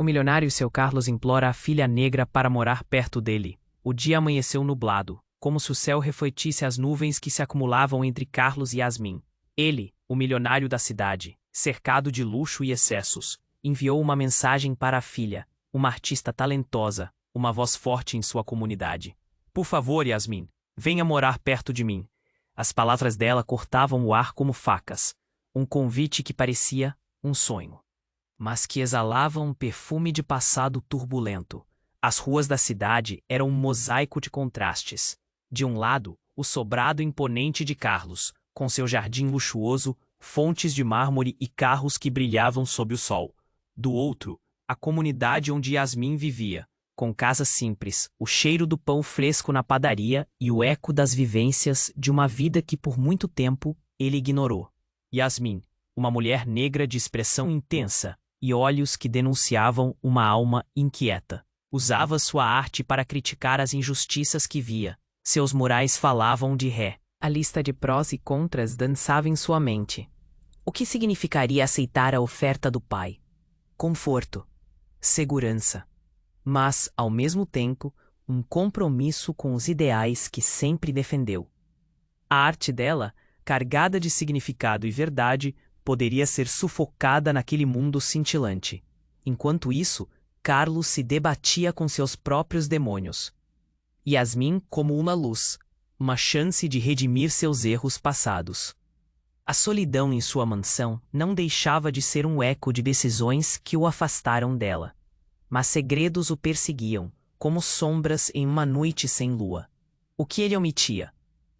O milionário seu Carlos implora a filha negra para morar perto dele. O dia amanheceu nublado, como se o céu refletisse as nuvens que se acumulavam entre Carlos e Yasmin. Ele, o milionário da cidade, cercado de luxo e excessos, enviou uma mensagem para a filha, uma artista talentosa, uma voz forte em sua comunidade. Por favor, Yasmin, venha morar perto de mim. As palavras dela cortavam o ar como facas. Um convite que parecia um sonho, mas que exalava um perfume de passado turbulento. As ruas da cidade eram um mosaico de contrastes. De um lado, o sobrado imponente de Carlos, com seu jardim luxuoso, fontes de mármore e carros que brilhavam sob o sol. Do outro, a comunidade onde Yasmin vivia, com casas simples, o cheiro do pão fresco na padaria e o eco das vivências de uma vida que por muito tempo ele ignorou. Yasmin, uma mulher negra de expressão intensa e olhos que denunciavam uma alma inquieta. Usava sua arte para criticar as injustiças que via. Seus murais falavam de ré. A lista de prós e contras dançava em sua mente. O que significaria aceitar a oferta do pai? Conforto, segurança, mas, ao mesmo tempo, um compromisso com os ideais que sempre defendeu. A arte dela, carregada de significado e verdade, poderia ser sufocada naquele mundo cintilante. Enquanto isso, Carlos se debatia com seus próprios demônios. Yasmin como uma luz, uma chance de redimir seus erros passados. A solidão em sua mansão não deixava de ser um eco de decisões que o afastaram dela. Mas segredos o perseguiam, como sombras em uma noite sem lua. O que ele omitia?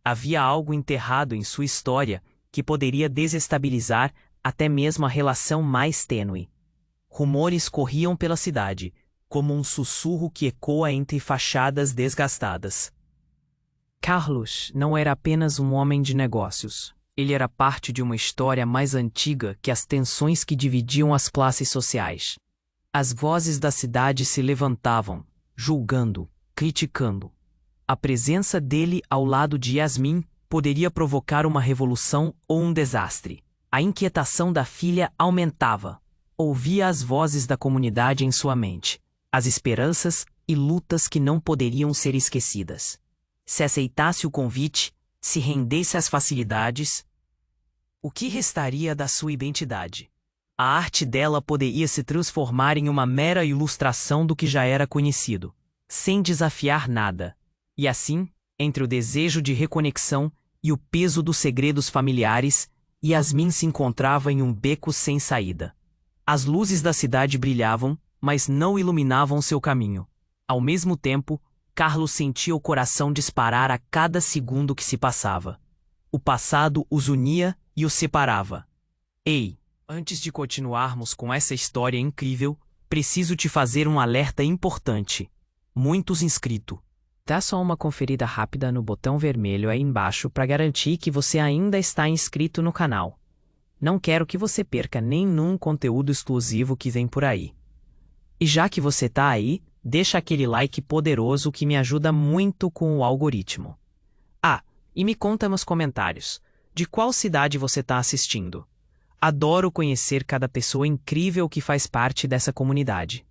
Havia algo enterrado em sua história que poderia desestabilizar até mesmo a relação mais tênue. Rumores corriam pela cidade, como um sussurro que ecoa entre fachadas desgastadas. Carlos não era apenas um homem de negócios. Ele era parte de uma história mais antiga que as tensões que dividiam as classes sociais. As vozes da cidade se levantavam, julgando, criticando. A presença dele ao lado de Yasmin poderia provocar uma revolução ou um desastre. A inquietação da filha aumentava. Ouvia as vozes da comunidade em sua mente, as esperanças e lutas que não poderiam ser esquecidas. Se aceitasse o convite, se rendesse às facilidades, o que restaria da sua identidade? A arte dela poderia se transformar em uma mera ilustração do que já era conhecido, sem desafiar nada. E assim, entre o desejo de reconexão e o peso dos segredos familiares, Yasmin se encontrava em um beco sem saída. As luzes da cidade brilhavam, mas não iluminavam seu caminho. Ao mesmo tempo, Carlos sentia o coração disparar a cada segundo que se passava. O passado os unia e os separava. Ei, antes de continuarmos com essa história incrível, preciso te fazer um alerta importante. Muitos inscritos. Dá só uma conferida rápida no botão vermelho aí embaixo para garantir que você ainda está inscrito no canal. Não quero que você perca nenhum conteúdo exclusivo que vem por aí. E já que você tá aí, deixa aquele like poderoso que me ajuda muito com o algoritmo. Ah, e me conta nos comentários, de qual cidade você está assistindo? Adoro conhecer cada pessoa incrível que faz parte dessa comunidade.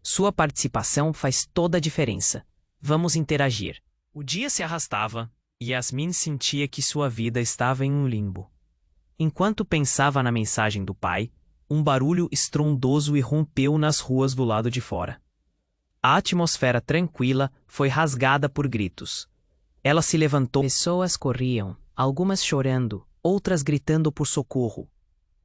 Sua participação faz toda a diferença. Vamos interagir. O dia se arrastava, e Yasmin sentia que sua vida estava em um limbo. Enquanto pensava na mensagem do pai, um barulho estrondoso irrompeu nas ruas do lado de fora. A atmosfera tranquila foi rasgada por gritos. Ela se levantou. Pessoas corriam, algumas chorando, outras gritando por socorro.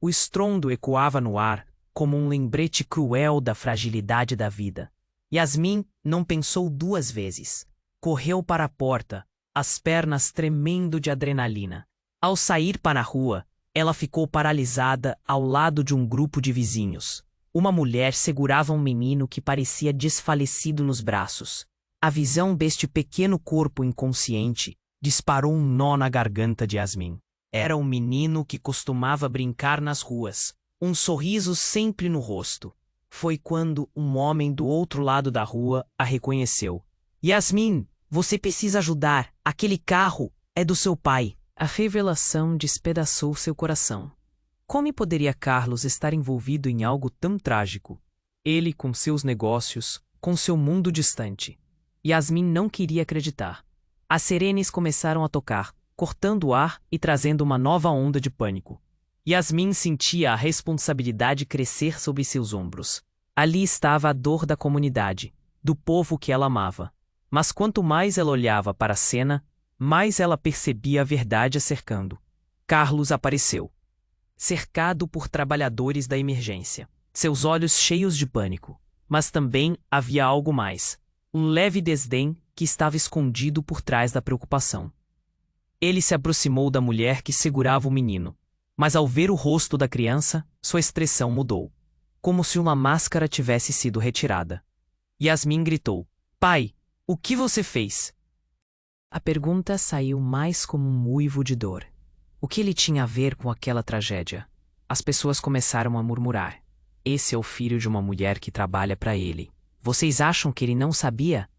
O estrondo ecoava no ar, como um lembrete cruel da fragilidade da vida. Yasmin não pensou duas vezes. Correu para a porta, as pernas tremendo de adrenalina. Ao sair para a rua, ela ficou paralisada ao lado de um grupo de vizinhos. Uma mulher segurava um menino que parecia desfalecido nos braços. A visão deste pequeno corpo inconsciente disparou um nó na garganta de Yasmin. Era o menino que costumava brincar nas ruas, um sorriso sempre no rosto. Foi quando um homem do outro lado da rua a reconheceu. Yasmin, você precisa ajudar. Aquele carro é do seu pai. A revelação despedaçou seu coração. Como poderia Carlos estar envolvido em algo tão trágico? Ele com seus negócios, com seu mundo distante. Yasmin não queria acreditar. As sirenes começaram a tocar, cortando o ar e trazendo uma nova onda de pânico. Yasmin sentia a responsabilidade crescer sobre seus ombros. Ali estava a dor da comunidade, do povo que ela amava. Mas quanto mais ela olhava para a cena, mais ela percebia a verdade a cercando. Carlos apareceu, cercado por trabalhadores da emergência, seus olhos cheios de pânico. Mas também havia algo mais, um leve desdém que estava escondido por trás da preocupação. Ele se aproximou da mulher que segurava o menino, mas ao ver o rosto da criança, sua expressão mudou, como se uma máscara tivesse sido retirada. Yasmin gritou: "Pai, o que você fez?" A pergunta saiu mais como um uivo de dor. O que ele tinha a ver com aquela tragédia? As pessoas começaram a murmurar: "Esse é o filho de uma mulher que trabalha para ele. Vocês acham que ele não sabia?"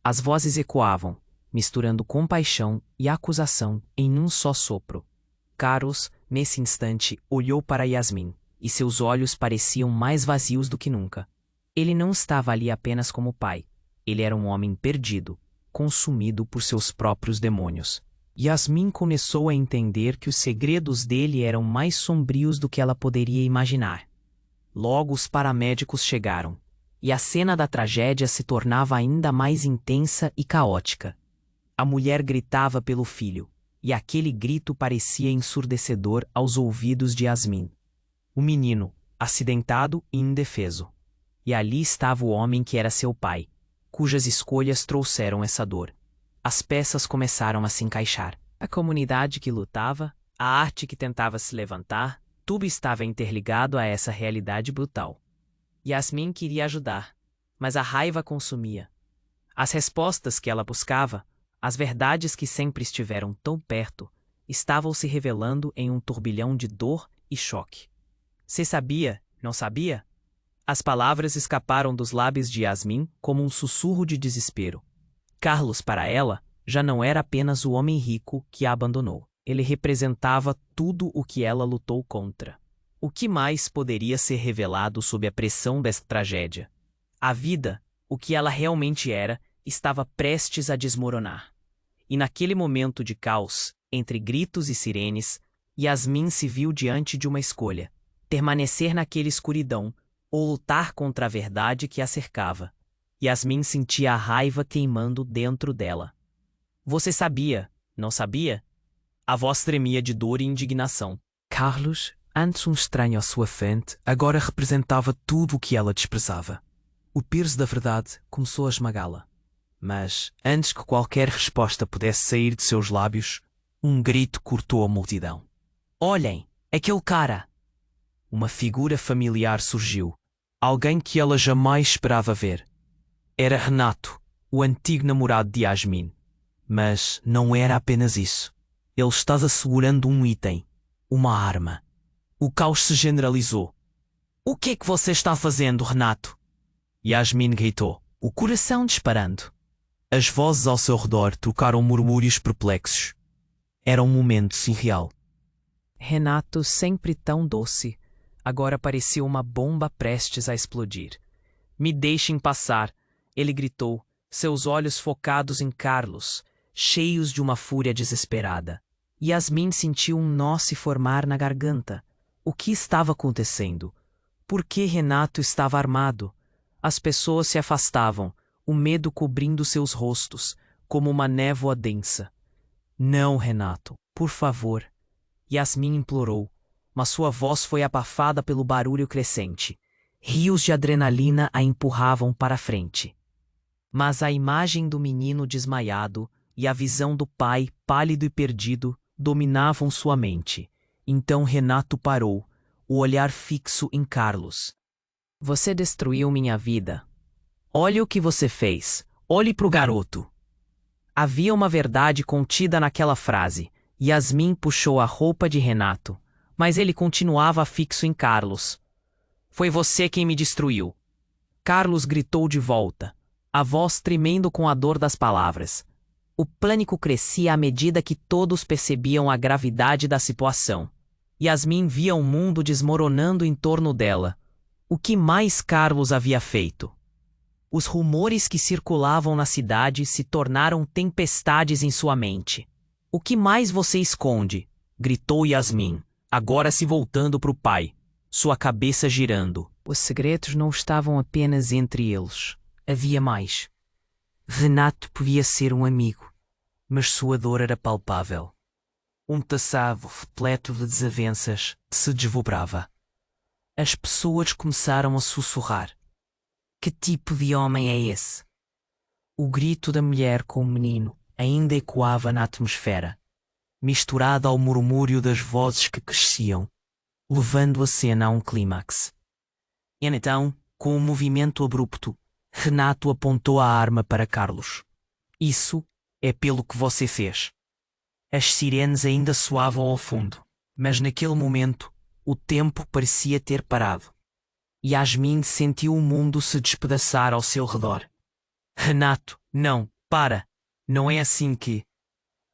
As vozes ecoavam, misturando compaixão e acusação em um só sopro. Carlos, nesse instante, olhou para Yasmin, e seus olhos pareciam mais vazios do que nunca. Ele não estava ali apenas como pai. Ele era um homem perdido, consumido por seus próprios demônios. Yasmin começou a entender que os segredos dele eram mais sombrios do que ela poderia imaginar. Logo os paramédicos chegaram, e a cena da tragédia se tornava ainda mais intensa e caótica. A mulher gritava pelo filho, e aquele grito parecia ensurdecedor aos ouvidos de Yasmin. O menino, acidentado e indefeso. E ali estava o homem que era seu pai, cujas escolhas trouxeram essa dor. As peças começaram a se encaixar. A comunidade que lutava, a arte que tentava se levantar, tudo estava interligado a essa realidade brutal. Yasmin queria ajudar, mas a raiva consumia. As respostas que ela buscava, as verdades que sempre estiveram tão perto, estavam se revelando em um turbilhão de dor e choque. "Você sabia, não sabia?" As palavras escaparam dos lábios de Yasmin como um sussurro de desespero. Carlos, para ela, já não era apenas o homem rico que a abandonou. Ele representava tudo o que ela lutou contra. O que mais poderia ser revelado sob a pressão dessa tragédia? A vida, o que ela realmente era, estava prestes a desmoronar. E naquele momento de caos, entre gritos e sirenes, Yasmin se viu diante de uma escolha: permanecer naquela escuridão ou lutar contra a verdade que a cercava. Yasmin sentia a raiva queimando dentro dela. "Você sabia, não sabia?" A voz tremia de dor e indignação. Carlos, antes um estranho à sua frente, agora representava tudo o que ela desprezava. O peso da verdade começou a esmagá-la. Mas, antes que qualquer resposta pudesse sair de seus lábios, um grito cortou a multidão. "Olhem, aquele cara!" Uma figura familiar surgiu. Alguém que ela jamais esperava ver. Era Renato, o antigo namorado de Yasmin. Mas não era apenas isso. Ele estava segurando um item, uma arma. O caos se generalizou. "O que é que você está fazendo, Renato?" Yasmin gritou, o coração disparando. As vozes ao seu redor trocaram murmúrios perplexos. Era um momento surreal. Renato, sempre tão doce, agora parecia uma bomba prestes a explodir. "Me deixem passar", ele gritou, seus olhos focados em Carlos, cheios de uma fúria desesperada. Yasmin sentiu um nó se formar na garganta. O que estava acontecendo? Por que Renato estava armado? As pessoas se afastavam, o medo cobrindo seus rostos, como uma névoa densa. "Não, Renato, por favor", Yasmin implorou, mas sua voz foi abafada pelo barulho crescente. Rios de adrenalina a empurravam para a frente. Mas a imagem do menino desmaiado e a visão do pai, pálido e perdido, dominavam sua mente. Então Renato parou, o olhar fixo em Carlos. "Você destruiu minha vida. Olhe o que você fez. Olhe para o garoto." Havia uma verdade contida naquela frase. Yasmin puxou a roupa de Renato, mas ele continuava fixo em Carlos. "Foi você quem me destruiu." Carlos gritou de volta, a voz tremendo com a dor das palavras. O pânico crescia à medida que todos percebiam a gravidade da situação. Yasmin via o mundo desmoronando em torno dela. O que mais Carlos havia feito? Os rumores que circulavam na cidade se tornaram tempestades em sua mente. O que mais você esconde? Gritou Yasmin, agora se voltando para o pai, sua cabeça girando. Os segredos não estavam apenas entre eles. Havia mais. Renato podia ser um amigo, mas sua dor era palpável. Um passado repleto de desavenças se desdobrava. As pessoas começaram a sussurrar. Que tipo de homem é esse? O grito da mulher com o menino ainda ecoava na atmosfera, misturado ao murmúrio das vozes que cresciam, levando a cena a um clímax. E então, com um movimento abrupto, Renato apontou a arma para Carlos. Isso é pelo que você fez. As sirenes ainda soavam ao fundo, mas naquele momento o tempo parecia ter parado. Yasmin sentiu o mundo se despedaçar ao seu redor. Renato, não, para! Não é assim que...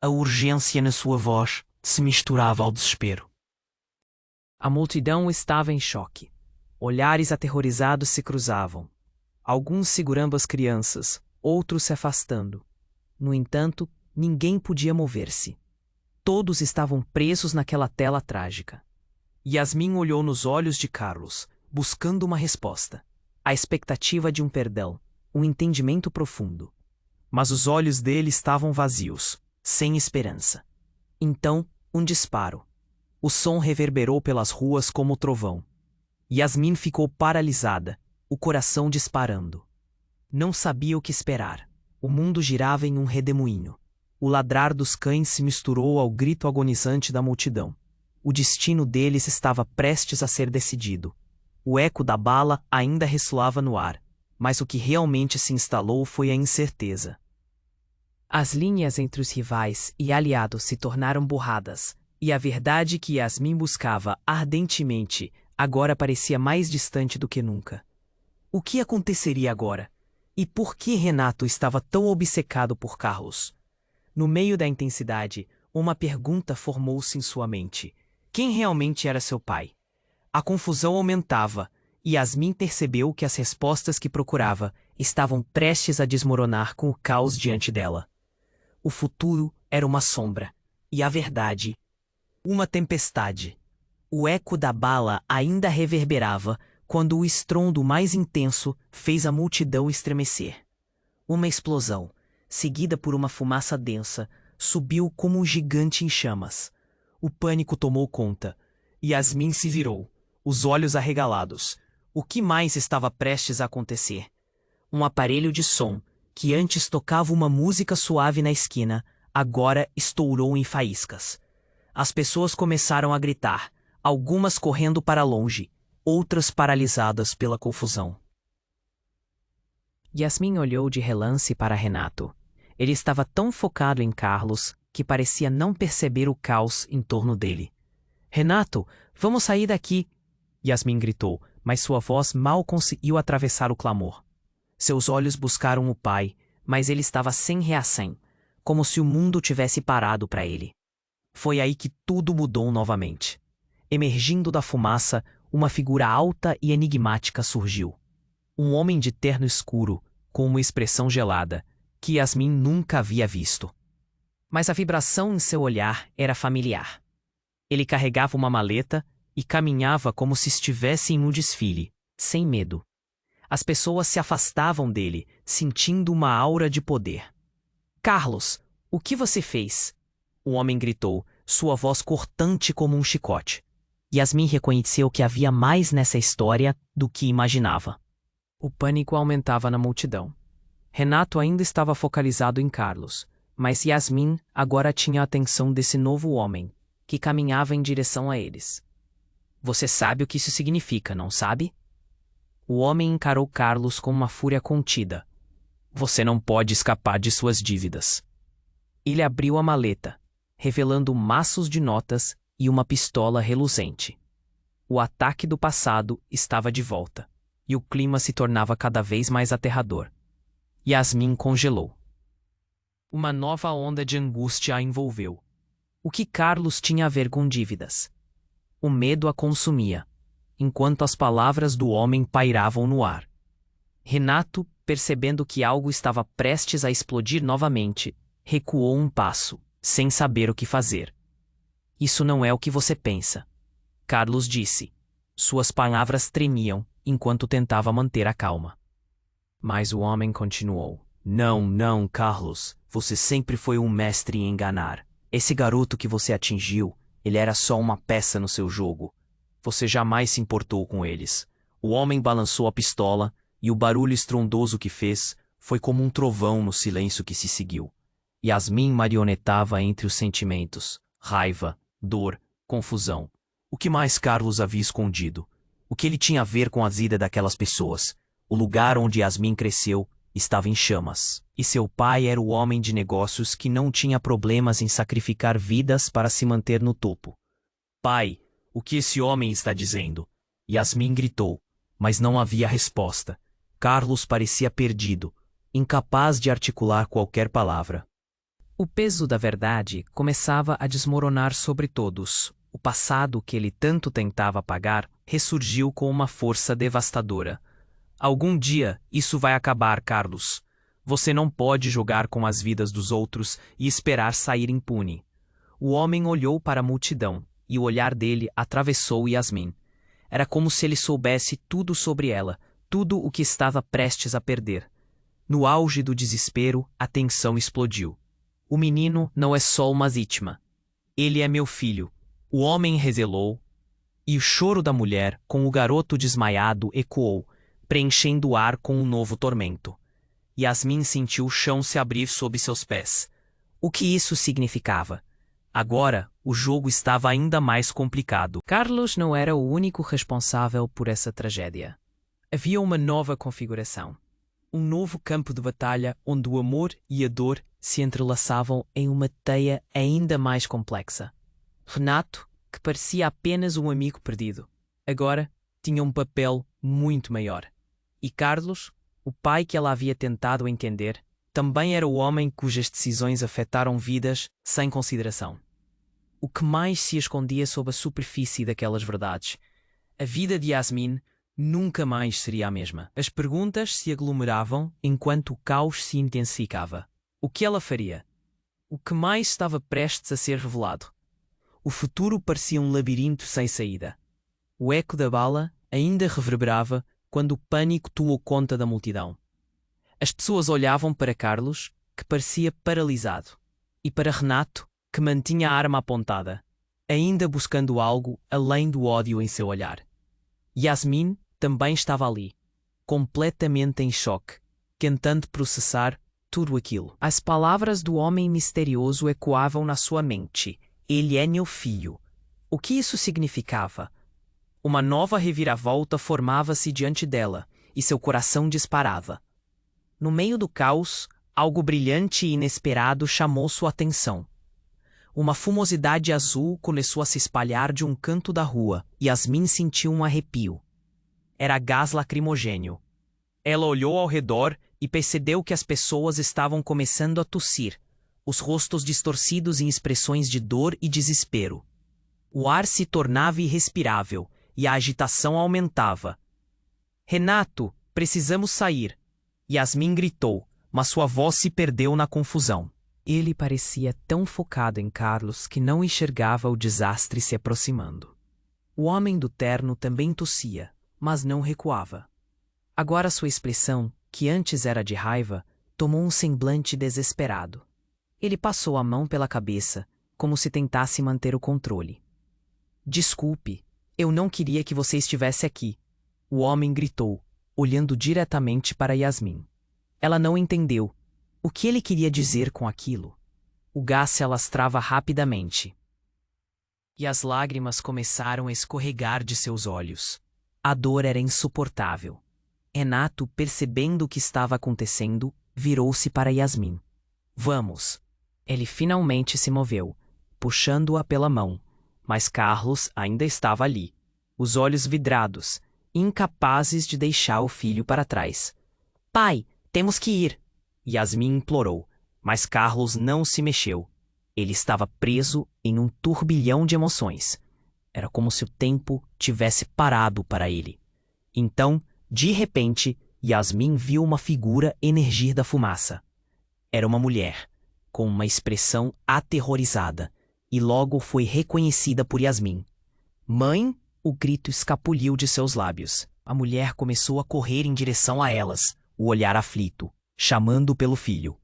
A urgência na sua voz se misturava ao desespero. A multidão estava em choque. Olhares aterrorizados se cruzavam. Alguns segurando as crianças, outros se afastando. No entanto, ninguém podia mover-se. Todos estavam presos naquela tela trágica. Yasmin olhou nos olhos de Carlos, buscando uma resposta. A expectativa de um perdão, um entendimento profundo. Mas os olhos dele estavam vazios, sem esperança. Então, um disparo. O som reverberou pelas ruas como trovão. Yasmin ficou paralisada, o coração disparando. Não sabia o que esperar. O mundo girava em um redemoinho. O ladrar dos cães se misturou ao grito agonizante da multidão. O destino deles estava prestes a ser decidido. O eco da bala ainda ressoava no ar, mas o que realmente se instalou foi a incerteza. As linhas entre os rivais e aliados se tornaram borradas, e a verdade que Yasmin buscava ardentemente agora parecia mais distante do que nunca. O que aconteceria agora? E por que Renato estava tão obcecado por Carlos? No meio da intensidade, uma pergunta formou-se em sua mente. Quem realmente era seu pai? A confusão aumentava, e Yasmin percebeu que as respostas que procurava estavam prestes a desmoronar com o caos diante dela. O futuro era uma sombra, e a verdade, uma tempestade. O eco da bala ainda reverberava quando o estrondo mais intenso fez a multidão estremecer. Uma explosão, seguida por uma fumaça densa, subiu como um gigante em chamas. O pânico tomou conta. Yasmin se virou, os olhos arregalados. O que mais estava prestes a acontecer? Um aparelho de som, que antes tocava uma música suave na esquina, agora estourou em faíscas. As pessoas começaram a gritar, algumas correndo para longe, outras paralisadas pela confusão. Yasmin olhou de relance para Renato. Ele estava tão focado em Carlos que parecia não perceber o caos em torno dele. Renato, vamos sair daqui! Yasmin gritou, mas sua voz mal conseguiu atravessar o clamor. Seus olhos buscaram o pai, mas ele estava sem reação, como se o mundo tivesse parado para ele. Foi aí que tudo mudou novamente. Emergindo da fumaça, uma figura alta e enigmática surgiu. Um homem de terno escuro, com uma expressão gelada, que Yasmin nunca havia visto. Mas a vibração em seu olhar era familiar. Ele carregava uma maleta e caminhava como se estivesse em um desfile, sem medo. As pessoas se afastavam dele, sentindo uma aura de poder. Carlos, o que você fez? O homem gritou, sua voz cortante como um chicote. Yasmin reconheceu que havia mais nessa história do que imaginava. O pânico aumentava na multidão. Renato ainda estava focalizado em Carlos, mas Yasmin agora tinha a atenção desse novo homem, que caminhava em direção a eles. Você sabe o que isso significa, não sabe? O homem encarou Carlos com uma fúria contida. Você não pode escapar de suas dívidas. Ele abriu a maleta, revelando maços de notas e uma pistola reluzente. O ataque do passado estava de volta, e o clima se tornava cada vez mais aterrador. Yasmin congelou. Uma nova onda de angústia a envolveu. O que Carlos tinha a ver com dívidas? O medo a consumia. enquanto as palavras do homem pairavam no ar. Renato, percebendo que algo estava prestes a explodir novamente, recuou um passo, sem saber o que fazer. Isso não é o que você pensa, Carlos disse. Suas palavras tremiam enquanto tentava manter a calma. Mas o homem continuou. Não, não, Carlos. Você sempre foi um mestre em enganar. Esse garoto que você atingiu, ele era só uma peça no seu jogo. Você jamais se importou com eles. O homem balançou a pistola e o barulho estrondoso que fez foi como um trovão no silêncio que se seguiu. Yasmin marionetava entre os sentimentos, raiva, dor, confusão. O que mais Carlos havia escondido? O que ele tinha a ver com a vida daquelas pessoas? O lugar onde Yasmin cresceu estava em chamas, e seu pai era o homem de negócios que não tinha problemas em sacrificar vidas para se manter no topo. Pai, o que esse homem está dizendo? Yasmin gritou, mas não havia resposta. Carlos parecia perdido, incapaz de articular qualquer palavra. O peso da verdade começava a desmoronar sobre todos. O passado que ele tanto tentava apagar ressurgiu com uma força devastadora. Algum dia isso vai acabar, Carlos. Você não pode jogar com as vidas dos outros e esperar sair impune. O homem olhou para a multidão, e o olhar dele atravessou Yasmin. Era como se ele soubesse tudo sobre ela, tudo o que estava prestes a perder. No auge do desespero, a tensão explodiu. O menino não é só uma vítima. Ele é meu filho. O homem rezelou, e o choro da mulher, com o garoto desmaiado, ecoou, preenchendo o ar com um novo tormento. Yasmin sentiu o chão se abrir sob seus pés. O que isso significava? Agora, o jogo estava ainda mais complicado. Carlos não era o único responsável por essa tragédia. Havia uma nova configuração. Um novo campo de batalha onde o amor e a dor se entrelaçavam em uma teia ainda mais complexa. Renato, que parecia apenas um amigo perdido, agora tinha um papel muito maior. E Carlos, o pai que ela havia tentado entender, também era o homem cujas decisões afetaram vidas sem consideração. O que mais se escondia sob a superfície daquelas verdades? A vida de Yasmin nunca mais seria a mesma. As perguntas se aglomeravam enquanto o caos se intensificava. O que ela faria? O que mais estava prestes a ser revelado? O futuro parecia um labirinto sem saída. O eco da bala ainda reverberava quando o pânico tomou conta da multidão. As pessoas olhavam para Carlos, que parecia paralisado, e para Renato, que mantinha a arma apontada, ainda buscando algo além do ódio em seu olhar. Yasmin também estava ali, completamente em choque, tentando processar tudo aquilo. As palavras do homem misterioso ecoavam na sua mente. Ele é meu filho. O que isso significava? Uma nova reviravolta formava-se diante dela, e seu coração disparava. No meio do caos, algo brilhante e inesperado chamou sua atenção. Uma fumosidade azul começou a se espalhar de um canto da rua, e Yasmin sentiu um arrepio. Era gás lacrimogênio. Ela olhou ao redor e percebeu que as pessoas estavam começando a tossir, os rostos distorcidos em expressões de dor e desespero. O ar se tornava irrespirável e a agitação aumentava. Renato, precisamos sair. Yasmin gritou, mas sua voz se perdeu na confusão. Ele parecia tão focado em Carlos que não enxergava o desastre se aproximando. O homem do terno também tossia, mas não recuava. Agora sua expressão, que antes era de raiva, tomou um semblante desesperado. Ele passou a mão pela cabeça, como se tentasse manter o controle. Desculpe, eu não queria que você estivesse aqui. O homem gritou, olhando diretamente para Yasmin. Ela não entendeu. O que ele queria dizer com aquilo? O gás se alastrava rapidamente. E as lágrimas começaram a escorregar de seus olhos. A dor era insuportável. Renato, percebendo o que estava acontecendo, virou-se para Yasmin. Vamos. Ele finalmente se moveu, puxando-a pela mão, mas Carlos ainda estava ali, os olhos vidrados, incapazes de deixar o filho para trás. Pai, temos que ir. Yasmin implorou, mas Carlos não se mexeu. Ele estava preso em um turbilhão de emoções. Era como se o tempo tivesse parado para ele. Então, de repente, Yasmin viu uma figura emergir da fumaça. Era uma mulher, com uma expressão aterrorizada, e logo foi reconhecida por Yasmin. Mãe! O grito escapuliu de seus lábios. A mulher começou a correr em direção a elas, o olhar aflito, chamando pelo filho.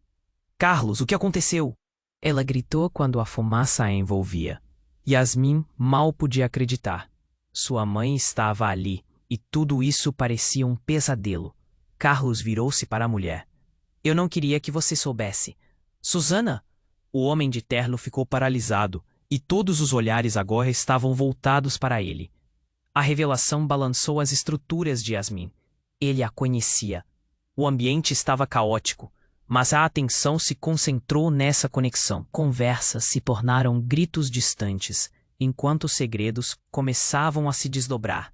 Carlos, o que aconteceu? Ela gritou quando a fumaça a envolvia. Yasmin mal podia acreditar. Sua mãe estava ali, e tudo isso parecia um pesadelo. Carlos virou-se para a mulher. Eu não queria que você soubesse. Susana! O homem de terno ficou paralisado, e todos os olhares agora estavam voltados para ele. A revelação balançou as estruturas de Yasmin. Ele a conhecia. O ambiente estava caótico, mas a atenção se concentrou nessa conexão. Conversas se tornaram gritos distantes, enquanto os segredos começavam a se desdobrar.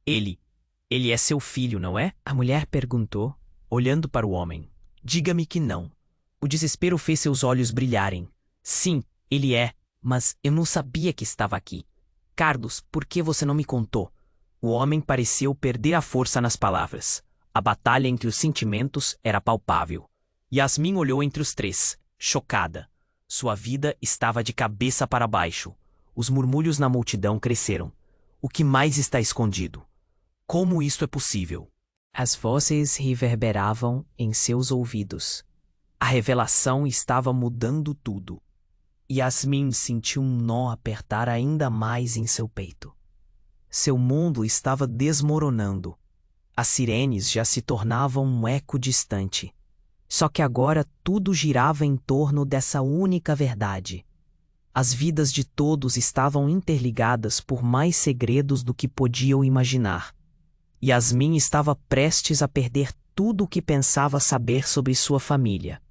Ele é seu filho, não é? A mulher perguntou, olhando para o homem. Diga-me que não. O desespero fez seus olhos brilharem. Sim, ele é, mas eu não sabia que estava aqui. Carlos, por que você não me contou? O homem pareceu perder a força nas palavras. A batalha entre os sentimentos era palpável. Yasmin olhou entre os três, chocada. Sua vida estava de cabeça para baixo. Os murmúrios na multidão cresceram. O que mais está escondido? Como isso é possível? As vozes reverberavam em seus ouvidos. A revelação estava mudando tudo. Yasmin sentiu um nó apertar ainda mais em seu peito. Seu mundo estava desmoronando. As sirenes já se tornavam um eco distante. Só que agora tudo girava em torno dessa única verdade. As vidas de todos estavam interligadas por mais segredos do que podiam imaginar. Yasmin estava prestes a perder tudo o que pensava saber sobre sua família.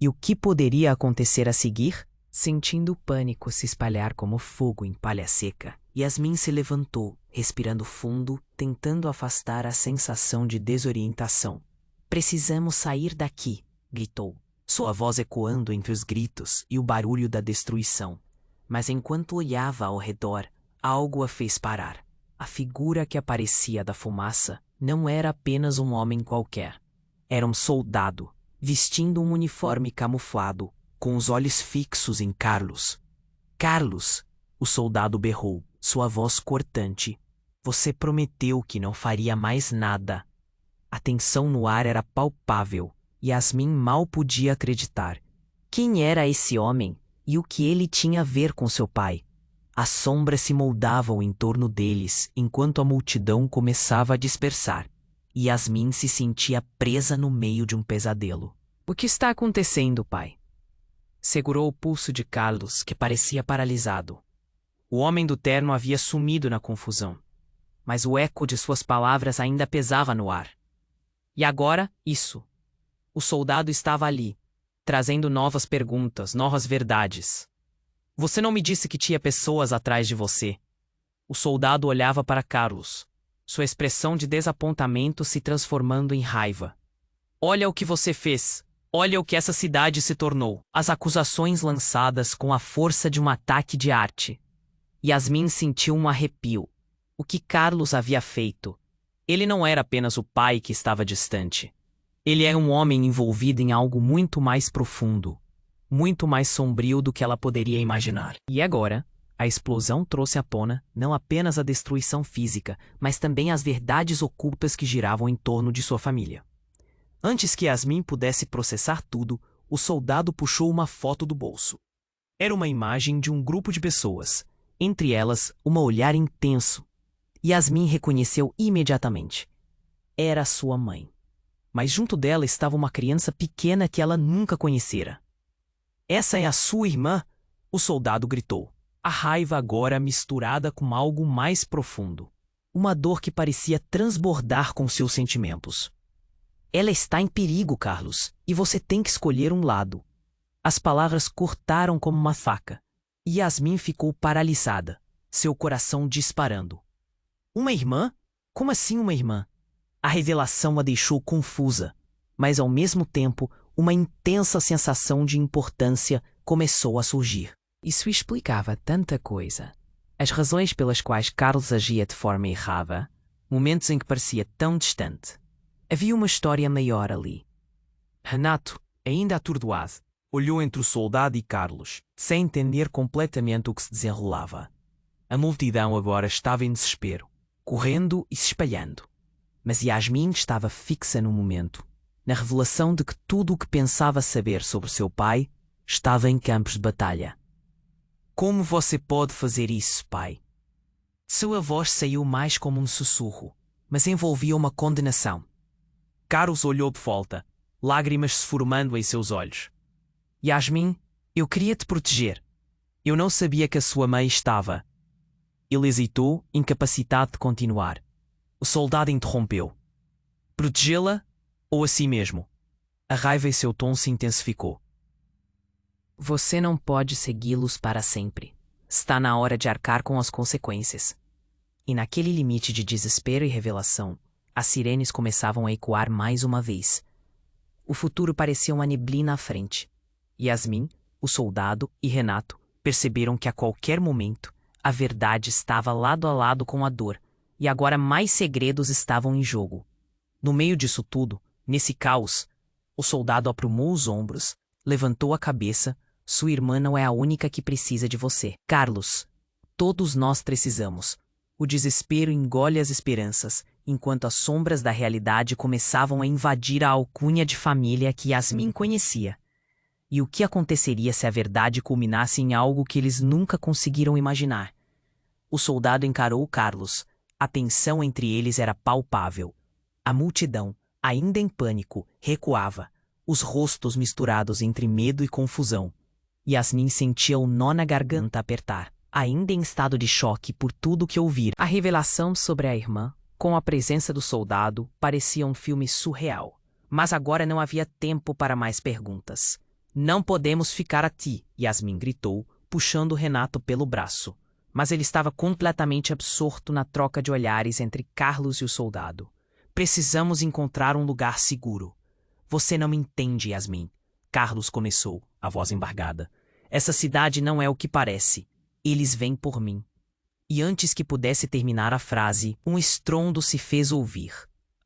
E o que poderia acontecer a seguir? Sentindo o pânico se espalhar como fogo em palha seca, Yasmin se levantou, respirando fundo, tentando afastar a sensação de desorientação. Precisamos sair daqui, gritou, sua voz ecoando entre os gritos e o barulho da destruição. Mas enquanto olhava ao redor, algo a fez parar. A figura que aparecia da fumaça não era apenas um homem qualquer. Era um soldado, vestindo um uniforme camuflado, com os olhos fixos em Carlos. Carlos! O soldado berrou, sua voz cortante. Você prometeu que não faria mais nada. A tensão no ar era palpável. Yasmin mal podia acreditar. Quem era esse homem e o que ele tinha a ver com seu pai? As sombras se moldavam em torno deles enquanto a multidão começava a dispersar. Yasmin se sentia presa no meio de um pesadelo. O que está acontecendo, pai? Segurou o pulso de Carlos, que parecia paralisado. O homem do terno havia sumido na confusão, mas o eco de suas palavras ainda pesava no ar. E agora, isso. O soldado estava ali, trazendo novas perguntas, novas verdades. Você não me disse que tinha pessoas atrás de você. O soldado olhava para Carlos, sua expressão de desapontamento se transformando em raiva. Olha o que você fez. Olha o que essa cidade se tornou. As acusações lançadas com a força de um ataque de arte. Yasmin sentiu um arrepio. O que Carlos havia feito? Ele não era apenas o pai que estava distante. Ele era um homem envolvido em algo muito mais profundo, muito mais sombrio do que ela poderia imaginar. E agora, a explosão trouxe à tona não apenas a destruição física, mas também as verdades ocultas que giravam em torno de sua família. Antes que Yasmin pudesse processar tudo, o soldado puxou uma foto do bolso. Era uma imagem de um grupo de pessoas, entre elas um olhar intenso. Yasmin reconheceu imediatamente. Era sua mãe. Mas junto dela estava uma criança pequena que ela nunca conhecera. Essa é a sua irmã? O soldado gritou, a raiva agora misturada com algo mais profundo. Uma dor que parecia transbordar com seus sentimentos. Ela está em perigo, Carlos, e você tem que escolher um lado. As palavras cortaram como uma faca. Yasmin ficou paralisada, seu coração disparando. Uma irmã? Como assim uma irmã? A revelação a deixou confusa, mas ao mesmo tempo, uma intensa sensação de importância começou a surgir. Isso explicava tanta coisa. As razões pelas quais Carlos agia de forma errada, momentos em que parecia tão distante. Havia uma história maior ali. Renato, ainda atordoado, olhou entre o soldado e Carlos, sem entender completamente o que se desenrolava. A multidão agora estava em desespero, correndo e se espalhando. Mas Yasmin estava fixa no momento, na revelação de que tudo o que pensava saber sobre seu pai estava em campos de batalha. Como você pode fazer isso, pai? Sua voz saiu mais como um sussurro, mas envolvia uma condenação. Carlos olhou de volta, lágrimas se formando em seus olhos. Yasmin, eu queria te proteger. Eu não sabia que a sua mãe estava. Ele hesitou, incapacitado de continuar. O soldado interrompeu. Protegê-la ou a si mesmo? A raiva em seu tom se intensificou. Você não pode segui-los para sempre. Está na hora de arcar com as consequências. E naquele limite de desespero e revelação, as sirenes começavam a ecoar mais uma vez. O futuro parecia uma neblina à frente. Yasmin, o soldado e Renato perceberam que a qualquer momento a verdade estava lado a lado com a dor, e agora mais segredos estavam em jogo. No meio disso tudo, nesse caos, o soldado aprumou os ombros, levantou a cabeça. Sua irmã não é a única que precisa de você. Carlos, todos nós precisamos. O desespero engole as esperanças, enquanto as sombras da realidade começavam a invadir a alcunha de família que Yasmin conhecia. E o que aconteceria se a verdade culminasse em algo que eles nunca conseguiram imaginar? O soldado encarou Carlos. A tensão entre eles era palpável. A multidão, ainda em pânico, recuava, os rostos misturados entre medo e confusão. Yasmin sentia o nó na garganta apertar, ainda em estado de choque por tudo que ouvira. A revelação sobre a irmã, com a presença do soldado, parecia um filme surreal. Mas agora não havia tempo para mais perguntas. Não podemos ficar aqui, Yasmin gritou, puxando Renato pelo braço. Mas ele estava completamente absorto na troca de olhares entre Carlos e o soldado. Precisamos encontrar um lugar seguro. Você não me entende, Yasmin. Carlos começou, a voz embargada. Essa cidade não é o que parece. Eles vêm por mim. E antes que pudesse terminar a frase, um estrondo se fez ouvir.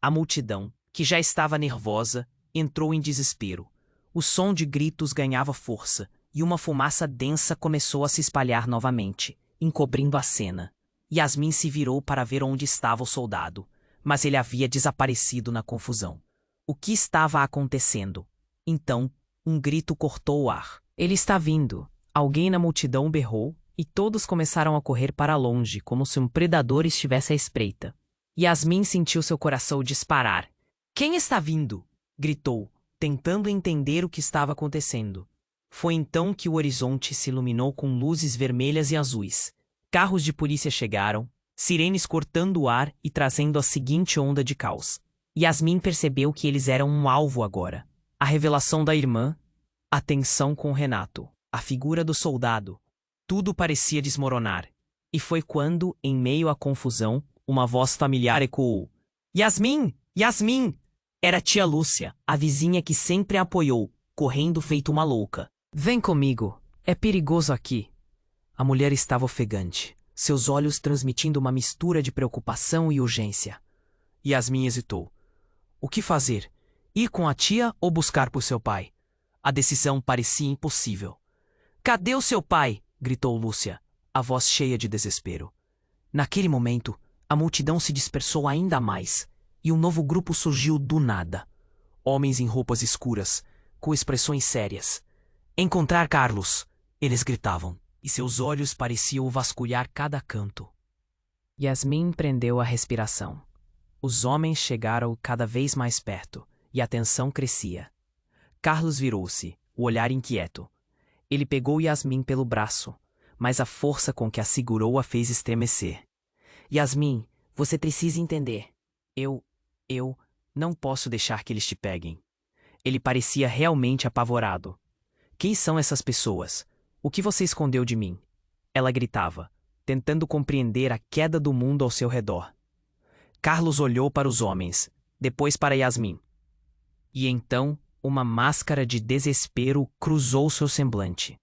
A multidão, que já estava nervosa, entrou em desespero. O som de gritos ganhava força, e uma fumaça densa começou a se espalhar novamente, encobrindo a cena. Yasmin se virou para ver onde estava o soldado, mas ele havia desaparecido na confusão. O que estava acontecendo? Então, um grito cortou o ar. Ele está vindo. Alguém na multidão berrou, e todos começaram a correr para longe, como se um predador estivesse à espreita. Yasmin sentiu seu coração disparar. Quem está vindo? Gritou, tentando entender o que estava acontecendo. Foi então que o horizonte se iluminou com luzes vermelhas e azuis. Carros de polícia chegaram, sirenes cortando o ar e trazendo a seguinte onda de caos. Yasmin percebeu que eles eram um alvo agora. A revelação da irmã, a tensão com Renato, a figura do soldado. Tudo parecia desmoronar. E foi quando, em meio à confusão, uma voz familiar ecoou. Yasmin! Yasmin! Era a tia Lúcia, a vizinha que sempre a apoiou, correndo feito uma louca. Vem comigo. É perigoso aqui. A mulher estava ofegante, seus olhos transmitindo uma mistura de preocupação e urgência. Yasmin hesitou. O que fazer? Ir com a tia ou buscar por seu pai? A decisão parecia impossível. Cadê o seu pai? Gritou Lúcia, a voz cheia de desespero. Naquele momento, a multidão se dispersou ainda mais, e um novo grupo surgiu do nada. Homens em roupas escuras, com expressões sérias. Encontrar Carlos! Eles gritavam, e seus olhos pareciam vasculhar cada canto. Yasmin prendeu a respiração. Os homens chegaram cada vez mais perto, e a tensão crescia. Carlos virou-se, o olhar inquieto. Ele pegou Yasmin pelo braço, mas a força com que a segurou a fez estremecer. Yasmin, você precisa entender. Eu não posso deixar que eles te peguem. Ele parecia realmente apavorado. Quem são essas pessoas? O que você escondeu de mim? Ela gritava, tentando compreender a queda do mundo ao seu redor. Carlos olhou para os homens, depois para Yasmin. E então, uma máscara de desespero cruzou seu semblante.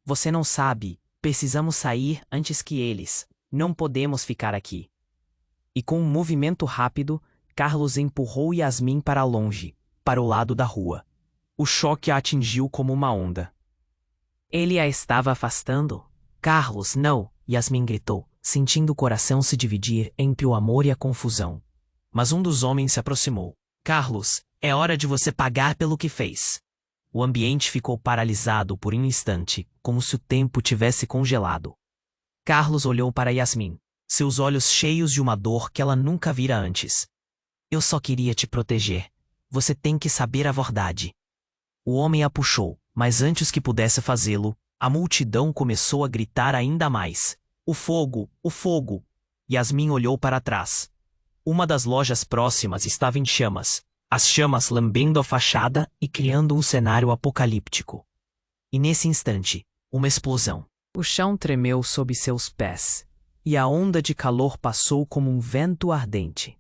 Você não sabe, Precisamos sair antes que eles. Não podemos ficar aqui. E com um movimento rápido, Carlos empurrou Yasmin para longe, para o lado da rua. O choque a atingiu como uma onda. Ele a estava afastando. Carlos, não! Yasmin gritou, sentindo o coração se dividir entre o amor e a confusão. Mas um dos homens se aproximou. Carlos, é hora de você pagar pelo que fez. O ambiente ficou paralisado por um instante, como se o tempo tivesse congelado. Carlos olhou para Yasmin, seus olhos cheios de uma dor que ela nunca vira antes. Eu só queria te proteger. Você tem que saber a verdade. O homem a puxou, mas antes que pudesse fazê-lo, a multidão começou a gritar ainda mais. O fogo! O fogo! Yasmin olhou para trás. Uma das lojas próximas estava em chamas, as chamas lambendo a fachada e criando um cenário apocalíptico. E nesse instante, uma explosão. O chão tremeu sob seus pés, e a onda de calor passou como um vento ardente.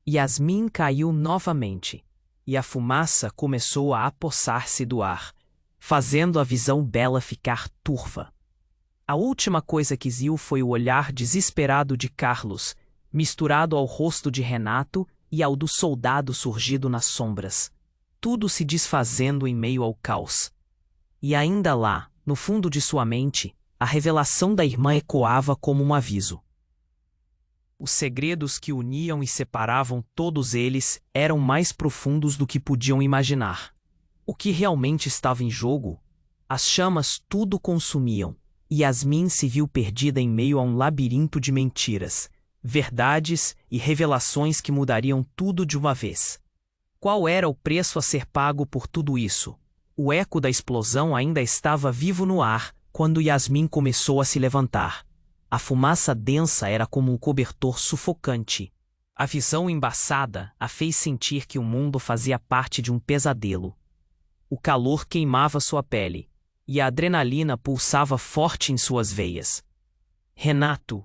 Yasmin caiu novamente, e a fumaça começou a apossar-se do ar, fazendo a visão dela ficar turva. A última coisa que viu foi o olhar desesperado de Carlos, misturado ao rosto de Renato e ao do soldado surgido nas sombras, tudo se desfazendo em meio ao caos. E ainda lá, no fundo de sua mente, a revelação da irmã ecoava como um aviso. Os segredos que uniam e separavam todos eles eram mais profundos do que podiam imaginar. O que realmente estava em jogo? As chamas tudo consumiam, e Yasmin se viu perdida em meio a um labirinto de mentiras, verdades e revelações que mudariam tudo de uma vez. Qual era o preço a ser pago por tudo isso? O eco da explosão ainda estava vivo no ar quando Yasmin começou a se levantar. A fumaça densa era como um cobertor sufocante. A visão embaçada a fez sentir que o mundo fazia parte de um pesadelo. O calor queimava sua pele, e a adrenalina pulsava forte em suas veias. Renato!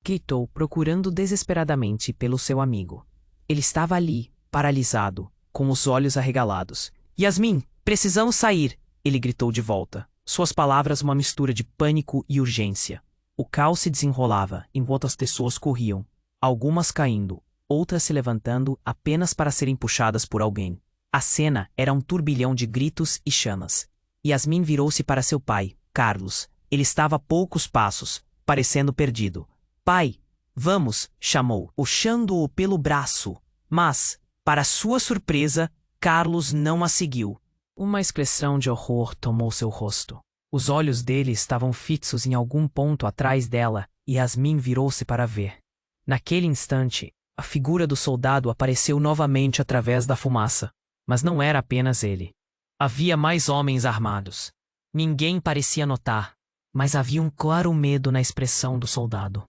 Gritou, procurando desesperadamente pelo seu amigo. Ele estava ali, paralisado, com os olhos arregalados. Yasmin, precisamos sair! Ele gritou de volta, suas palavras uma mistura de pânico e urgência. O caos se desenrolava enquanto as pessoas corriam, algumas caindo, outras se levantando apenas para serem puxadas por alguém. A cena era um turbilhão de gritos e chamas. Yasmin virou-se para seu pai, Carlos. Ele estava a poucos passos, parecendo perdido. Pai, vamos, chamou, puxando-o pelo braço. Mas, para sua surpresa, Carlos não a seguiu. Uma expressão de horror tomou seu rosto. Os olhos dele estavam fixos em algum ponto atrás dela, e Yasmin virou-se para ver. Naquele instante, a figura do soldado apareceu novamente através da fumaça. Mas não era apenas ele. Havia mais homens armados. Ninguém parecia notar, mas havia um claro medo na expressão do soldado.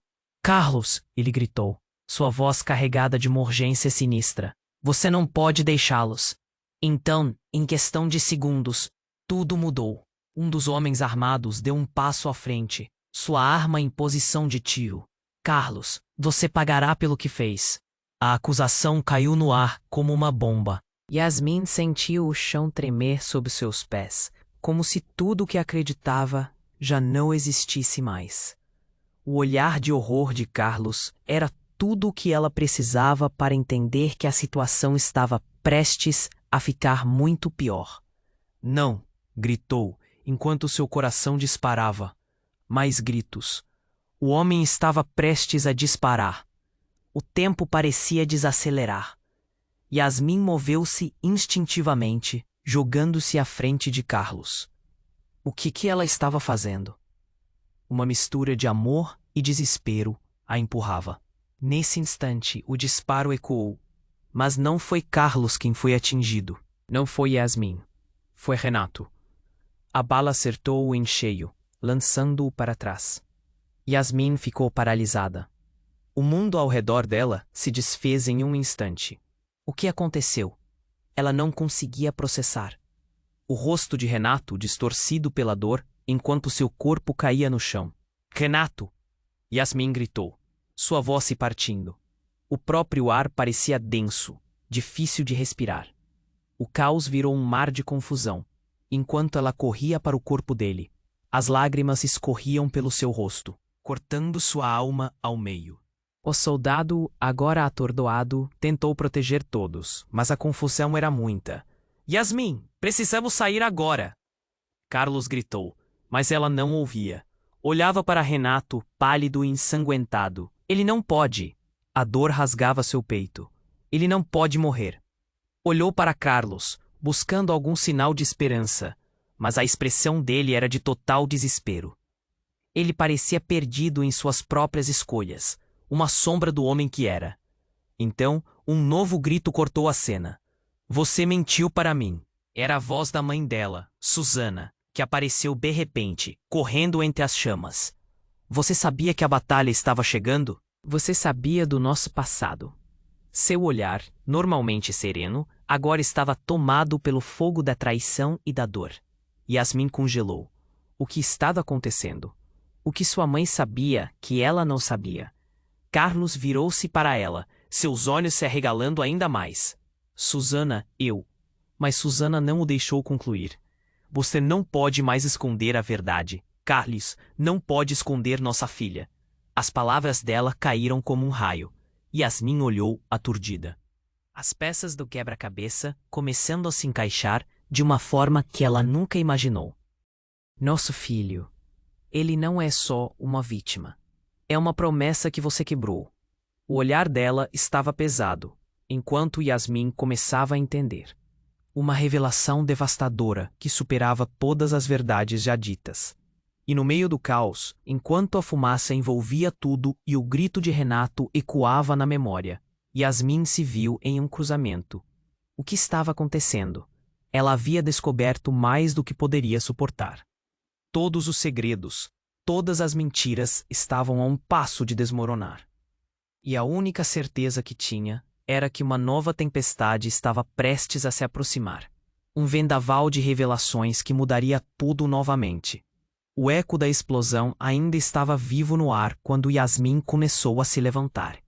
Carlos, ele gritou, sua voz carregada de uma urgência sinistra. Você não pode deixá-los. Então, em questão de segundos, tudo mudou. Um dos homens armados deu um passo à frente, sua arma em posição de tiro. Carlos, você pagará pelo que fez. A acusação caiu no ar como uma bomba. Yasmin sentiu o chão tremer sob seus pés, como se tudo o que acreditava já não existisse mais. O olhar de horror de Carlos era tudo o que ela precisava para entender que a situação estava prestes a ficar muito pior. Não, gritou, enquanto seu coração disparava. Mais gritos. O homem estava prestes a disparar. O tempo parecia desacelerar. Yasmin moveu-se instintivamente, jogando-se à frente de Carlos. O que ela estava fazendo? Uma mistura de amor e desespero a empurrava. Nesse instante, o disparo ecoou. Mas não foi Carlos quem foi atingido. Não foi Yasmin. Foi Renato. A bala acertou-o em cheio, lançando-o para trás. Yasmin ficou paralisada. O mundo ao redor dela se desfez em um instante. O que aconteceu? Ela não conseguia processar. O rosto de Renato distorcido pela dor, enquanto seu corpo caía no chão. Renato! Yasmin gritou, sua voz se partindo. O próprio ar parecia denso, difícil de respirar. O caos virou um mar de confusão, enquanto ela corria para o corpo dele. As lágrimas escorriam pelo seu rosto, cortando sua alma ao meio. O soldado, agora atordoado, tentou proteger todos, mas a confusão era muita. Yasmin, precisamos sair agora! Carlos gritou, mas ela não ouvia. Olhava para Renato, pálido e ensanguentado. Ele não pode. A dor rasgava seu peito. Ele não pode morrer. Olhou para Carlos, buscando algum sinal de esperança, mas a expressão dele era de total desespero. Ele parecia perdido em suas próprias escolhas, uma sombra do homem que era. Então, um novo grito cortou a cena. Você mentiu para mim. Era a voz da mãe dela, Susana, que apareceu de repente, correndo entre as chamas. Você sabia que a batalha estava chegando? Você sabia do nosso passado. Seu olhar, normalmente sereno, agora estava tomado pelo fogo da traição e da dor. Yasmin congelou. O que estava acontecendo? O que sua mãe sabia que ela não sabia? Carlos virou-se para ela, seus olhos se arregalando ainda mais. Susana, eu. Mas Susana não o deixou concluir. Você não pode mais esconder a verdade. Carlos, não pode esconder nossa filha. As palavras dela caíram como um raio. Yasmin olhou aturdida. As peças do quebra-cabeça começando a se encaixar de uma forma que ela nunca imaginou. Nosso filho. Ele não é só uma vítima. É uma promessa que você quebrou. O olhar dela estava pesado, enquanto Yasmin começava a entender. Uma revelação devastadora que superava todas as verdades já ditas. E no meio do caos, enquanto a fumaça envolvia tudo e o grito de Renato ecoava na memória, Yasmin se viu em um cruzamento. O que estava acontecendo? Ela havia descoberto mais do que poderia suportar. Todos os segredos, todas as mentiras estavam a um passo de desmoronar. E a única certeza que tinha era que uma nova tempestade estava prestes a se aproximar. Um vendaval de revelações que mudaria tudo novamente. O eco da explosão ainda estava vivo no ar quando Yasmin começou a se levantar.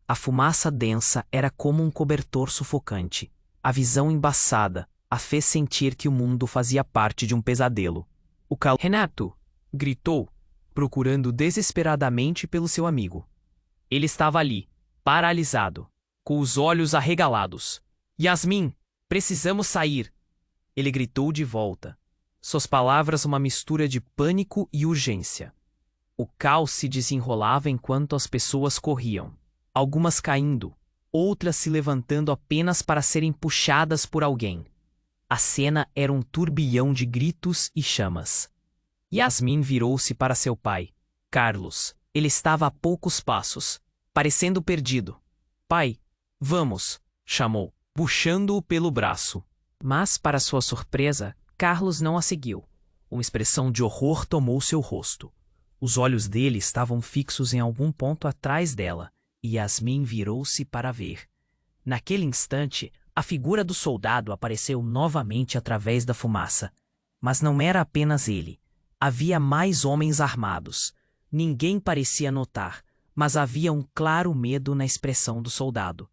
A fumaça densa era como um cobertor sufocante. A visão embaçada a fez sentir que o mundo fazia parte de um pesadelo. O calor... Renato! Gritou, procurando desesperadamente pelo seu amigo. Ele estava ali, paralisado, com os olhos arregalados. Yasmin, precisamos sair! Ele gritou de volta. Suas palavras uma mistura de pânico e urgência. O caos se desenrolava enquanto as pessoas corriam. Algumas caindo, outras se levantando apenas para serem puxadas por alguém. A cena era um turbilhão de gritos e chamas. Yasmin virou-se para seu pai, Carlos. Ele estava a poucos passos, parecendo perdido. Pai, vamos, chamou, puxando-o pelo braço. Mas, para sua surpresa, Carlos não a seguiu. Uma expressão de horror tomou seu rosto. Os olhos dele estavam fixos em algum ponto atrás dela, e Yasmin virou-se para ver. Naquele instante, a figura do soldado apareceu novamente através da fumaça. Mas não era apenas ele. Havia mais homens armados. Ninguém parecia notar, mas havia um claro medo na expressão do soldado.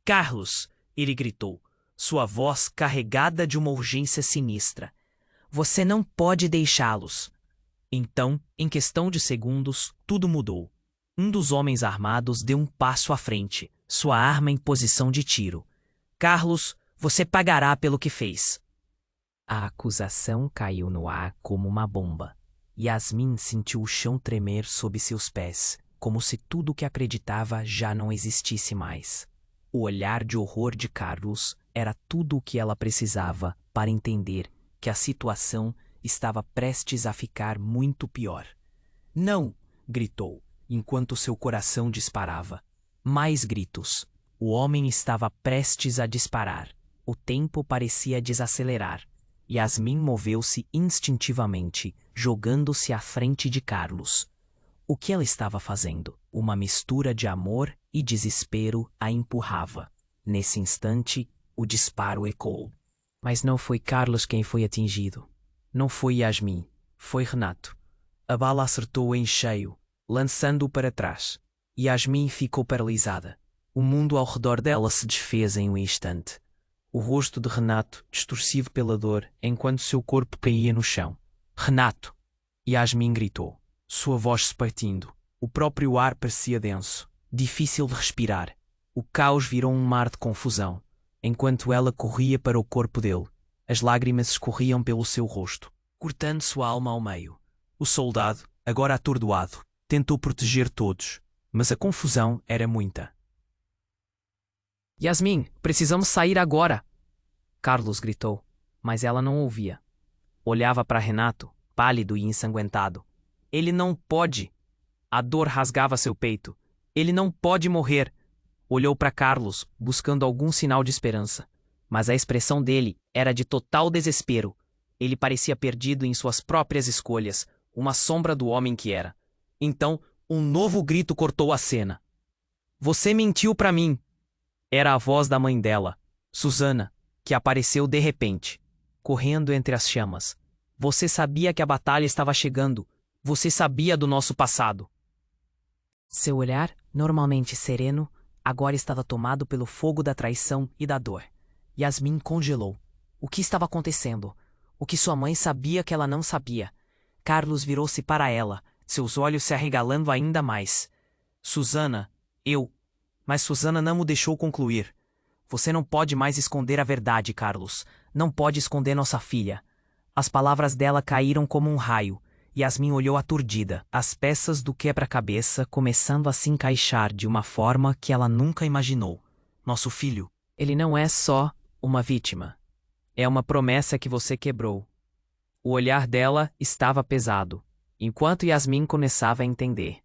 Carlos! Ele gritou, sua voz carregada de uma urgência sinistra. Você não pode deixá-los. Então, em questão de segundos, tudo mudou. Um dos homens armados deu um passo à frente, sua arma em posição de tiro. Carlos, você pagará pelo que fez. A acusação caiu no ar como uma bomba. Yasmin sentiu o chão tremer sob seus pés, como se tudo o que acreditava já não existisse mais. O olhar de horror de Carlos era tudo o que ela precisava para entender que a situação estava prestes a ficar muito pior. Não! Gritou, enquanto seu coração disparava. Mais gritos. O homem estava prestes a disparar. O tempo parecia desacelerar. Yasmin moveu-se instintivamente, jogando-se à frente de Carlos. O que ela estava fazendo? Uma mistura de amor e desespero a empurrava. Nesse instante, o disparo ecoou. Mas não foi Carlos quem foi atingido. Não foi Yasmin. Foi Renato. A bala acertou em cheio, lançando-o para trás. Yasmin ficou paralisada. O mundo ao redor dela se desfez em um instante. O rosto de Renato distorcido pela dor enquanto seu corpo caía no chão. Renato! Yasmin gritou, sua voz se partindo. O próprio ar parecia denso, difícil de respirar. O caos virou um mar de confusão, enquanto ela corria para o corpo dele. As lágrimas escorriam pelo seu rosto, cortando sua alma ao meio. O soldado, agora atordoado, tentou proteger todos, mas a confusão era muita. Yasmin, precisamos sair agora! Carlos gritou, mas ela não ouvia. Olhava para Renato, pálido e ensanguentado. Ele não pode! A dor rasgava seu peito. Ele não pode morrer! Olhou para Carlos, buscando algum sinal de esperança. Mas a expressão dele era de total desespero. Ele parecia perdido em suas próprias escolhas, uma sombra do homem que era. Então, um novo grito cortou a cena. Você mentiu para mim! Era a voz da mãe dela, Susana, que apareceu de repente, correndo entre as chamas. Você sabia que a batalha estava chegando. Você sabia do nosso passado. Seu olhar, normalmente sereno, agora estava tomado pelo fogo da traição e da dor. Yasmin congelou. O que estava acontecendo? O que sua mãe sabia que ela não sabia? Carlos virou-se para ela, seus olhos se arregalando ainda mais. Susana, Mas Susana não o deixou concluir. Você não pode mais esconder a verdade, Carlos. Não pode esconder nossa filha. As palavras dela caíram como um raio. Yasmin olhou aturdida, as peças do quebra-cabeça começando a se encaixar de uma forma que ela nunca imaginou. Nosso filho, ele não é só uma vítima. É uma promessa que você quebrou. O olhar dela estava pesado, enquanto Yasmin começava a entender.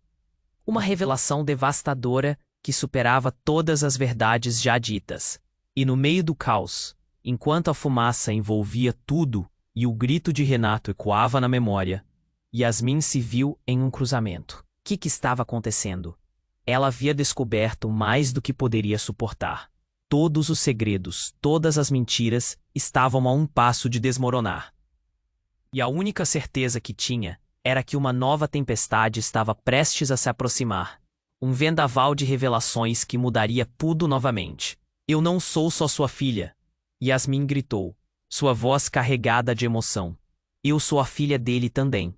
Uma revelação devastadora que superava todas as verdades já ditas. E no meio do caos, enquanto a fumaça envolvia tudo e o grito de Renato ecoava na memória, Yasmin se viu em um cruzamento. O que estava acontecendo? Ela havia descoberto mais do que poderia suportar. Todos os segredos, todas as mentiras estavam a um passo de desmoronar. E a única certeza que tinha era que uma nova tempestade estava prestes a se aproximar. Um vendaval de revelações que mudaria tudo novamente. Eu não sou só sua filha, Yasmin gritou, sua voz carregada de emoção. Eu sou a filha dele também.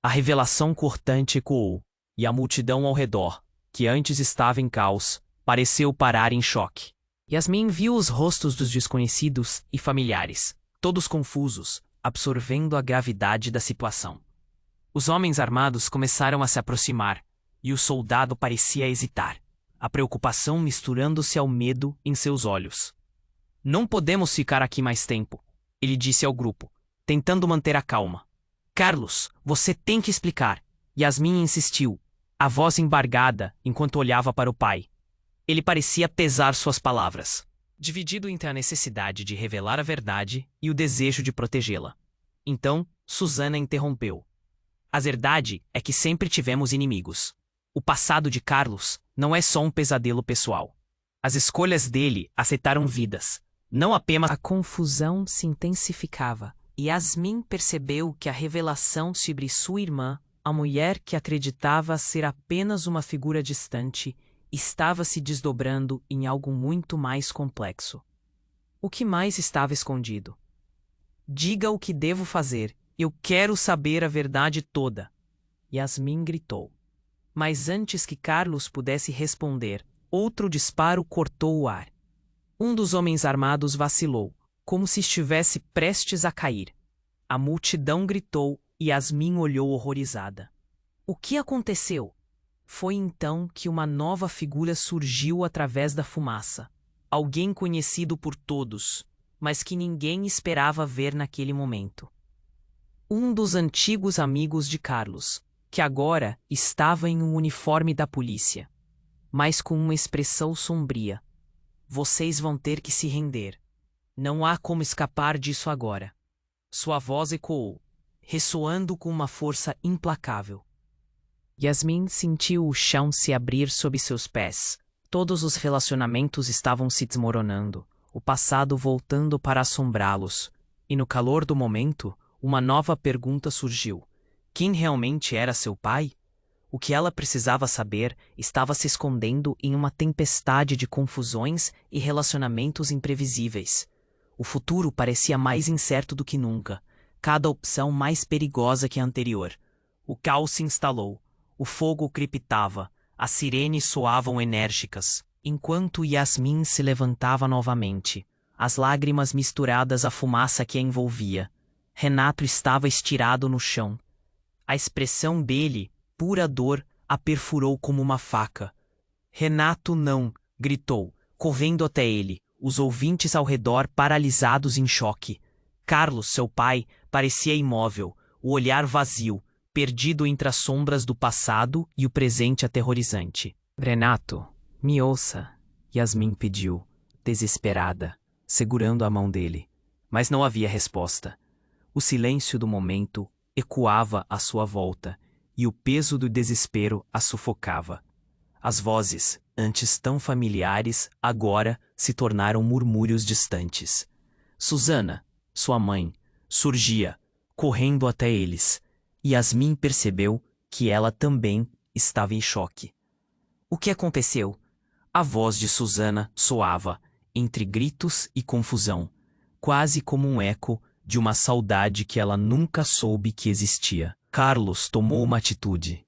A revelação cortante ecoou, e a multidão ao redor, que antes estava em caos, pareceu parar em choque. Yasmin viu os rostos dos desconhecidos e familiares, todos confusos, absorvendo a gravidade da situação. Os homens armados começaram a se aproximar, e o soldado parecia hesitar, a preocupação misturando-se ao medo em seus olhos. Não podemos ficar aqui mais tempo, ele disse ao grupo, tentando manter a calma. Carlos, você tem que explicar. Yasmin insistiu, a voz embargada enquanto olhava para o pai. Ele parecia pesar suas palavras, dividido entre a necessidade de revelar a verdade e o desejo de protegê-la. Então, Susana interrompeu. A verdade é que sempre tivemos inimigos. O passado de Carlos não é só um pesadelo pessoal. As escolhas dele afetaram vidas, não apenas... A confusão se intensificava. Yasmin percebeu que a revelação sobre sua irmã, a mulher que acreditava ser apenas uma figura distante, estava se desdobrando em algo muito mais complexo. O que mais estava escondido? Diga o que devo fazer. Eu quero saber a verdade toda. Yasmin gritou. Mas antes que Carlos pudesse responder, outro disparo cortou o ar. Um dos homens armados vacilou, como se estivesse prestes a cair. A multidão gritou e Yasmin olhou horrorizada. O que aconteceu? Foi então que uma nova figura surgiu através da fumaça. Alguém conhecido por todos, mas que ninguém esperava ver naquele momento. Um dos antigos amigos de Carlos, que agora estava em um uniforme da polícia, mas com uma expressão sombria. Vocês vão ter que se render. Não há como escapar disso agora. Sua voz ecoou, ressoando com uma força implacável. Yasmin sentiu o chão se abrir sob seus pés. Todos os relacionamentos estavam se desmoronando, o passado voltando para assombrá-los. E no calor do momento, uma nova pergunta surgiu. Quem realmente era seu pai? O que ela precisava saber estava se escondendo em uma tempestade de confusões e relacionamentos imprevisíveis. O futuro parecia mais incerto do que nunca, cada opção mais perigosa que a anterior. O caos se instalou. O fogo crepitava. As sirenes soavam enérgicas, enquanto Yasmin se levantava novamente, as lágrimas misturadas à fumaça que a envolvia. Renato estava estirado no chão. A expressão dele, pura dor, a perfurou como uma faca. Renato não! Gritou, correndo até ele, os ouvintes ao redor paralisados em choque. Carlos, seu pai, parecia imóvel, o olhar vazio, perdido entre as sombras do passado e o presente aterrorizante. Renato, me ouça, Yasmin pediu, desesperada, segurando a mão dele. Mas não havia resposta. O silêncio do momento ecoava à sua volta, e o peso do desespero a sufocava. As vozes, antes tão familiares, agora se tornaram murmúrios distantes. Susana, sua mãe, surgia, correndo até eles. Yasmin percebeu que ela também estava em choque. O que aconteceu? A voz de Susana soava, entre gritos e confusão, quase como um eco de uma saudade que ela nunca soube que existia. Carlos tomou uma atitude.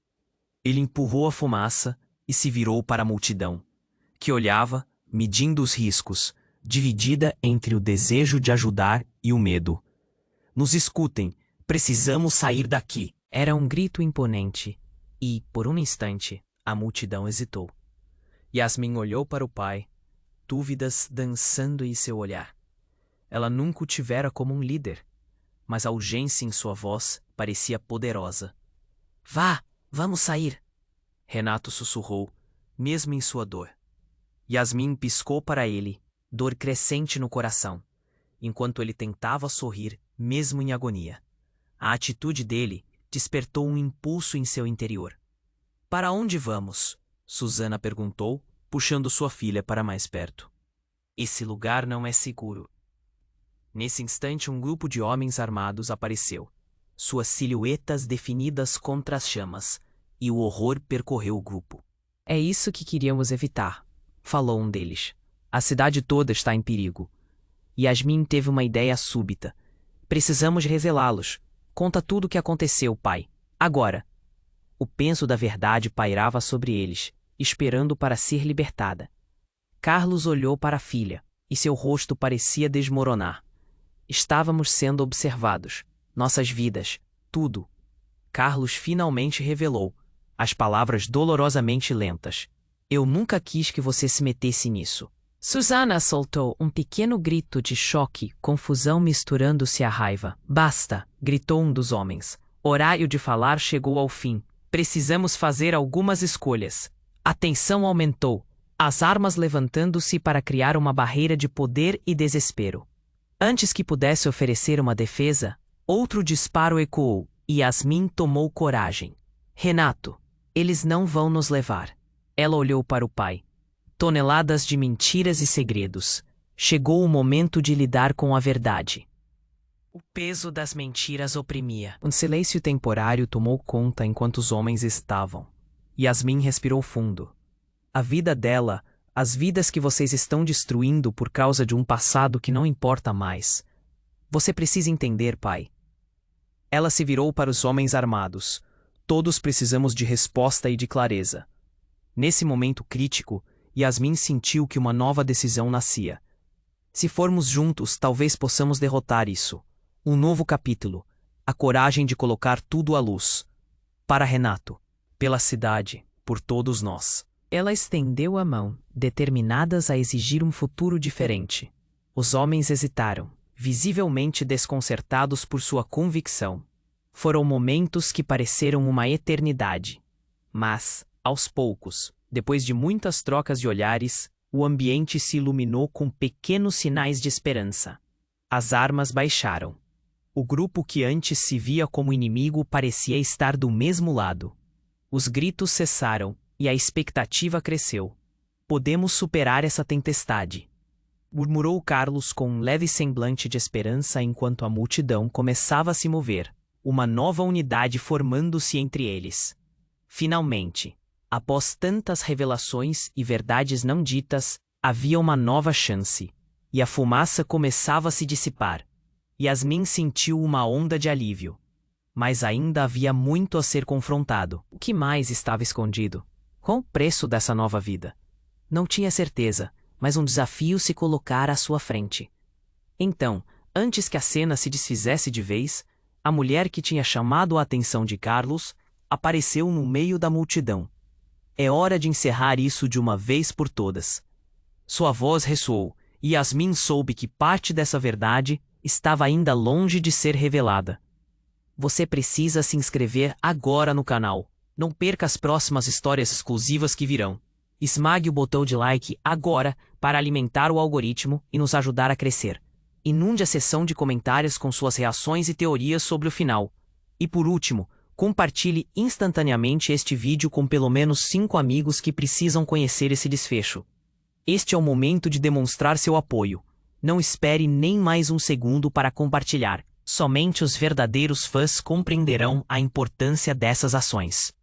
Ele empurrou a fumaça e se virou para a multidão, que olhava, medindo os riscos, dividida entre o desejo de ajudar e o medo. Nos escutem, precisamos sair daqui. Era um grito imponente, e, por um instante, a multidão hesitou. Yasmin olhou para o pai, dúvidas dançando em seu olhar. Ela nunca o tivera como um líder, mas a urgência em sua voz parecia poderosa. Vá, vamos sair! Renato sussurrou, mesmo em sua dor. Yasmin piscou para ele, dor crescente no coração, enquanto ele tentava sorrir, mesmo em agonia. A atitude dele despertou um impulso em seu interior. Para onde vamos? Susana perguntou, puxando sua filha para mais perto. Esse lugar não é seguro. Nesse instante, um grupo de homens armados apareceu, suas silhuetas definidas contra as chamas, e o horror percorreu o grupo. É isso que queríamos evitar, falou um deles. A cidade toda está em perigo. Yasmin teve uma ideia súbita. Precisamos revelá-los. Conta tudo o que aconteceu, pai. Agora. O peso da verdade pairava sobre eles, esperando para ser libertada. Carlos olhou para a filha, e seu rosto parecia desmoronar. Estávamos sendo observados. Nossas vidas, tudo. Carlos finalmente revelou, as palavras dolorosamente lentas. Eu nunca quis que você se metesse nisso. Susana soltou um pequeno grito de choque, confusão misturando-se à raiva. Basta, gritou um dos homens. Horário de falar chegou ao fim. Precisamos fazer algumas escolhas. A tensão aumentou, as armas levantando-se para criar uma barreira de poder e desespero. Antes que pudesse oferecer uma defesa, outro disparo ecoou, e Yasmin tomou coragem. Renato, eles não vão nos levar. Ela olhou para o pai. Toneladas de mentiras e segredos. Chegou o momento de lidar com a verdade. O peso das mentiras oprimia. Um silêncio temporário tomou conta enquanto os homens estavam. Yasmin respirou fundo. A vida dela, as vidas que vocês estão destruindo por causa de um passado que não importa mais. Você precisa entender, pai. Ela se virou para os homens armados. Todos precisamos de resposta e de clareza. Nesse momento crítico, Yasmin sentiu que uma nova decisão nascia. Se formos juntos, talvez possamos derrotar isso. Um novo capítulo. A coragem de colocar tudo à luz. Para Renato. Pela cidade. Por todos nós. Ela estendeu a mão, determinadas a exigir um futuro diferente. Os homens hesitaram, visivelmente desconcertados por sua convicção. Foram momentos que pareceram uma eternidade. Mas, aos poucos, depois de muitas trocas de olhares, o ambiente se iluminou com pequenos sinais de esperança. As armas baixaram. O grupo que antes se via como inimigo parecia estar do mesmo lado. Os gritos cessaram, e a expectativa cresceu. Podemos superar essa tempestade, murmurou Carlos com um leve semblante de esperança enquanto a multidão começava a se mover, uma nova unidade formando-se entre eles. Finalmente, após tantas revelações e verdades não ditas, havia uma nova chance, e a fumaça começava a se dissipar. Yasmin sentiu uma onda de alívio. Mas ainda havia muito a ser confrontado. O que mais estava escondido? Qual o preço dessa nova vida? Não tinha certeza, mas um desafio se colocara à sua frente. Então, antes que a cena se desfizesse de vez, a mulher que tinha chamado a atenção de Carlos apareceu no meio da multidão. É hora de encerrar isso de uma vez por todas. Sua voz ressoou, e Yasmin soube que parte dessa verdade estava ainda longe de ser revelada. Você precisa se inscrever agora no canal. Não perca as próximas histórias exclusivas que virão. Esmague o botão de like agora para alimentar o algoritmo e nos ajudar a crescer. Inunde a seção de comentários com suas reações e teorias sobre o final. E por último, compartilhe instantaneamente este vídeo com pelo menos 5 amigos que precisam conhecer esse desfecho. Este é o momento de demonstrar seu apoio. Não espere nem mais um segundo para compartilhar. Somente os verdadeiros fãs compreenderão a importância dessas ações.